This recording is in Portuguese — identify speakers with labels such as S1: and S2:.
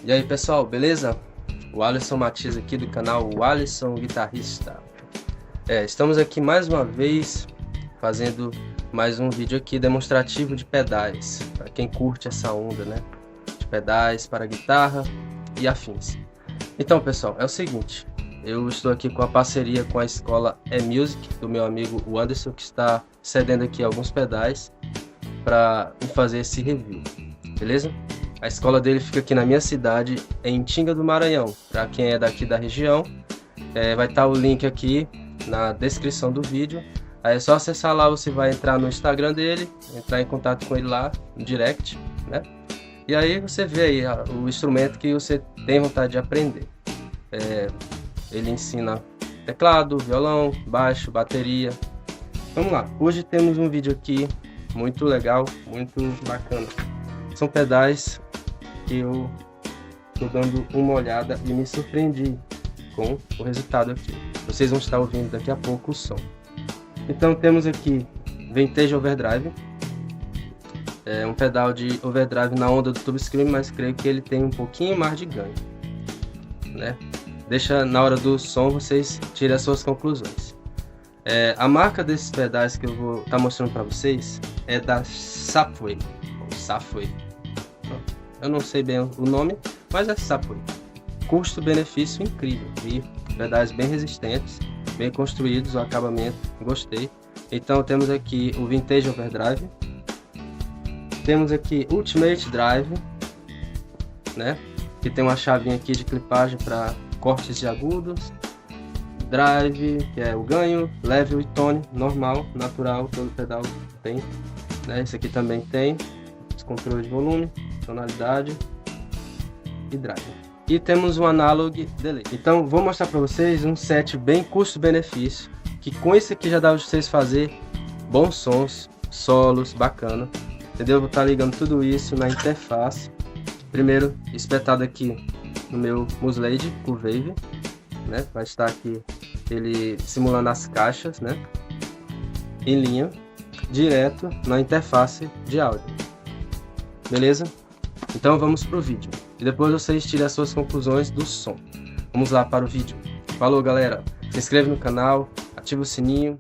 S1: E aí pessoal, beleza? O Alisson Matias aqui do canal O Alisson Guitarrista. Estamos aqui mais uma vez fazendo mais um vídeo aqui demonstrativo de pedais, para quem curte essa onda, né? De pedais para guitarra e afins. Então pessoal, é o seguinte, eu estou aqui com a parceria com a escola E-Music do meu amigo o Anderson, que está cedendo aqui alguns pedais para fazer esse review, beleza? A escola dele fica aqui na minha cidade, em Tinga do Maranhão. Para quem é daqui da região, vai estar o link aqui na descrição do vídeo. Aí é só acessar lá, você vai entrar no Instagram dele, entrar em contato com ele lá, no direct, né? E aí você vê aí o instrumento que você tem vontade de aprender. Ele ensina teclado, violão, baixo, bateria. Vamos lá, hoje temos um vídeo aqui muito legal, muito bacana. São pedais que eu estou dando uma olhada e me surpreendi com o resultado aqui. Vocês vão estar ouvindo daqui a pouco o som. Então temos aqui Vintage Overdrive. É um pedal de overdrive na onda do Tube Scream, mas creio que ele tem um pouquinho mais de ganho, né? Deixa na hora do som, vocês tirem as suas conclusões. A marca desses pedais que eu vou estar mostrando para vocês é da Sapway. Eu não sei bem o nome, mas é Sapway. Custo-benefício incrível e pedais bem resistentes, bem construídos, o acabamento, gostei. Então temos aqui o Vintage Overdrive, temos aqui Ultimate Drive, né, que tem uma chavinha aqui de clipagem para cortes de agudos, Drive, que é o ganho, Level e Tone, normal, natural, todo pedal tem, né? Esse aqui também tem, controle de volume, tonalidade e Drive. E temos um Analog Delay. Então vou mostrar para vocês um set bem custo-benefício, que com esse aqui já dá para vocês fazer bons sons, solos, bacana, entendeu? Vou estar ligando tudo isso na interface. Primeiro espetado aqui no meu Muslade Curve, né? Vai estar aqui ele simulando as caixas, né? Em linha, direto na interface de áudio. Beleza? Então vamos pro vídeo. E depois vocês tirem as suas conclusões do som. Vamos lá para o vídeo. Falou, galera. Se inscreve no canal, ativa o sininho.